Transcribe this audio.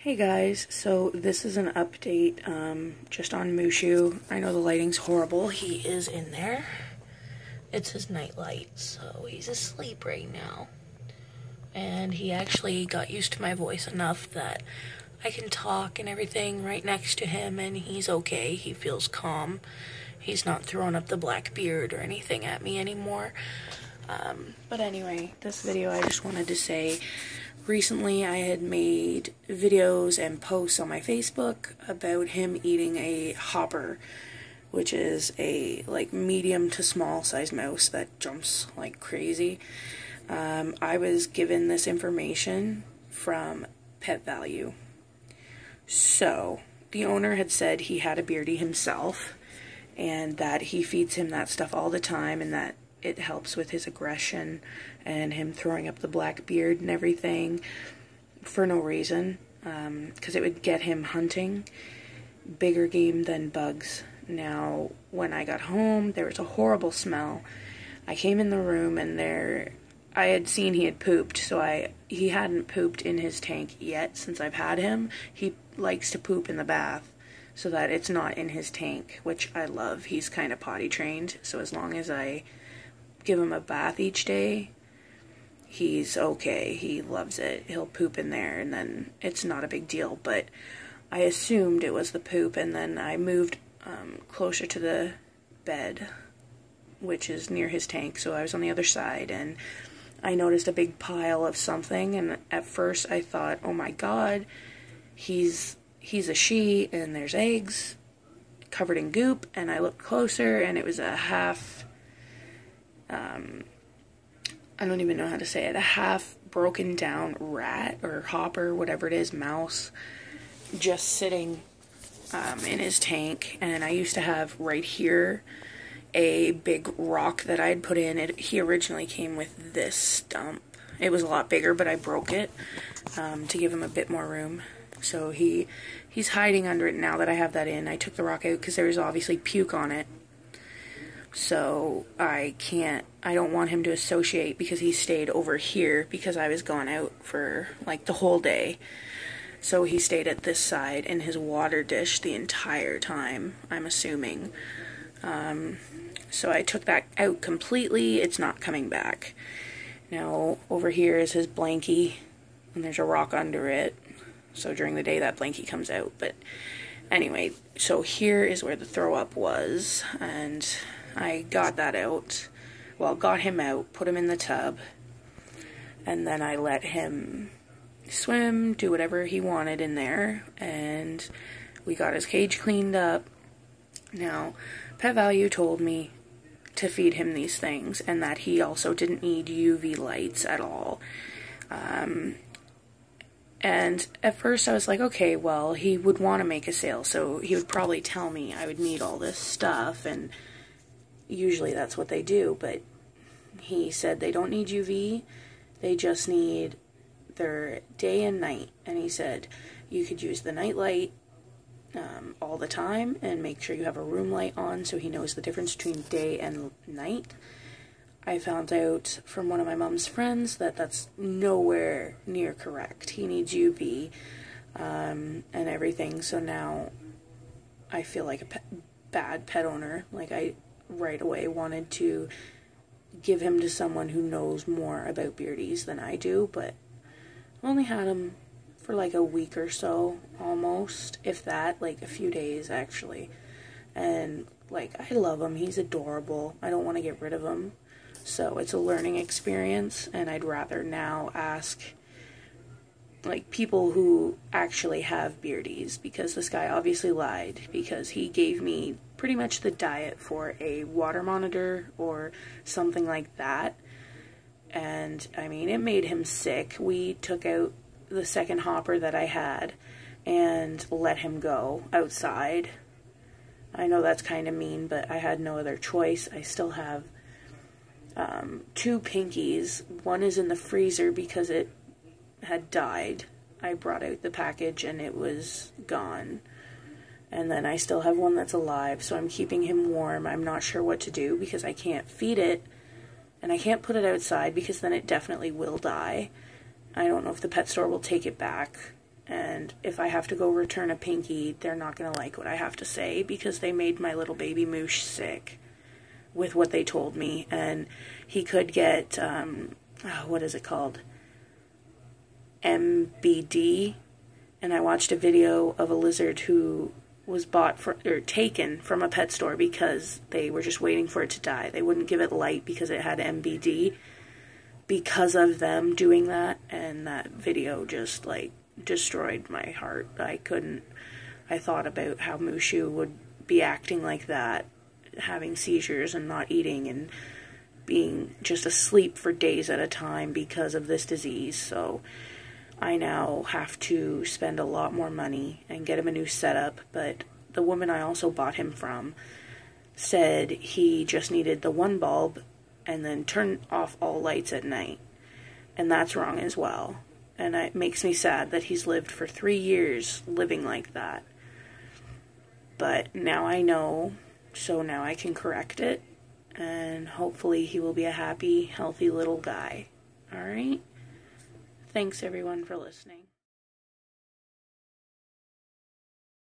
Hey guys, so this is an update just on Mushu. I know the lighting's horrible. He is in there. It's his night light, so he's asleep right now. And he actually got used to my voice enough that I can talk and everything right next to him, and he's okay. He feels calm. He's not throwing up the black beard or anything at me anymore. But anyway, this video I just wanted to say, recently I had made videos and posts on my Facebook about him eating a hopper, which is a like medium to small size mouse that jumps like crazy. I was given this information from Pet Value. So the owner had said he had a beardy himself and that he feeds him that stuff all the time and that it helps with his aggression and him throwing up the black beard and everything for no reason, because it would get him hunting bigger game than bugs. Now, when I got home, there was a horrible smell. I came in the room and I had seen he had pooped, so he hadn't pooped in his tank yet since I've had him. He likes to poop in the bath so that it's not in his tank, which I love. He's kind of potty trained, so as long as I give him a bath each day, he's okay. He loves it. He'll poop in there and then it's not a big deal, but I assumed it was the poop, and then I moved closer to the bed, which is near his tank, so I was on the other side and I noticed a big pile of something, and at first I thought, oh my god, he's a she and there's eggs covered in goop, and I looked closer and it was a half I don't even know how to say it, a half broken down rat or hopper, whatever it is, mouse, just sitting in his tank. And I used to have right here a big rock that I'd put in. He originally came with this stump. It was a lot bigger, but I broke it to give him a bit more room. So he's hiding under it now that I have that in. I took the rock out because there was obviously puke on it. So I don't want him to associate, because he stayed over here because I was gone out for like the whole day. So he stayed at this side in his water dish the entire time, I'm assuming. So I took that out completely. It's not coming back. Now over here is his blankie, and there's a rock under it. So during the day that blankie comes out. But anyway, so here is where the throw up was, and I got that out. Well, got him out, put him in the tub, and then I let him swim, do whatever he wanted in there, and we got his cage cleaned up. Now, Pet Value told me to feed him these things, and that he also didn't need UV lights at all. And at first I was like, okay, well, he would want to make a sale, so he would probably tell me I would need all this stuff, and usually that's what they do, but he said they don't need UV, they just need their day and night. And he said you could use the night light all the time and make sure you have a room light on so he knows the difference between day and night. I found out from one of my mom's friends that that's nowhere near correct. He needs UV and everything, so now I feel like a bad pet owner. Like, I right away wanted to give him to someone who knows more about beardies than I do, but I only had him for like a week or so, almost, if that, like a few days actually. And like, I love him, he's adorable, I don't want to get rid of him. So it's a learning experience, and I'd rather now ask like people who actually have beardies, because this guy obviously lied, because he gave me pretty much the diet for a water monitor or something like that, and I mean, it made him sick. We took out the second hopper that I had and let him go outside. I know that's kind of mean, but I had no other choice. I still have 2 pinkies. One is in the freezer because it had died. I brought out the package and it was gone. And then I still have one that's alive, so I'm keeping him warm. I'm not sure what to do because I can't feed it, and I can't put it outside because then it definitely will die. I don't know if the pet store will take it back. And if I have to go return a pinky, they're not going to like what I have to say because they made my little baby Moosh sick with what they told me. And he could get, what is it called? MBD. And I watched a video of a lizard who was taken from a pet store because they were just waiting for it to die. They wouldn't give it light because it had MBD. Because of them doing that, and that video just, like, destroyed my heart. I thought about how Mushu would be acting like that, having seizures and not eating and being just asleep for days at a time because of this disease. So I now have to spend a lot more money and get him a new setup. But the woman I also bought him from said he just needed the one bulb and then turn off all lights at night. And that's wrong as well. And it makes me sad that he's lived for 3 years living like that. But now I know, so now I can correct it. And hopefully he will be a happy, healthy little guy. Alright? Thanks everyone for listening.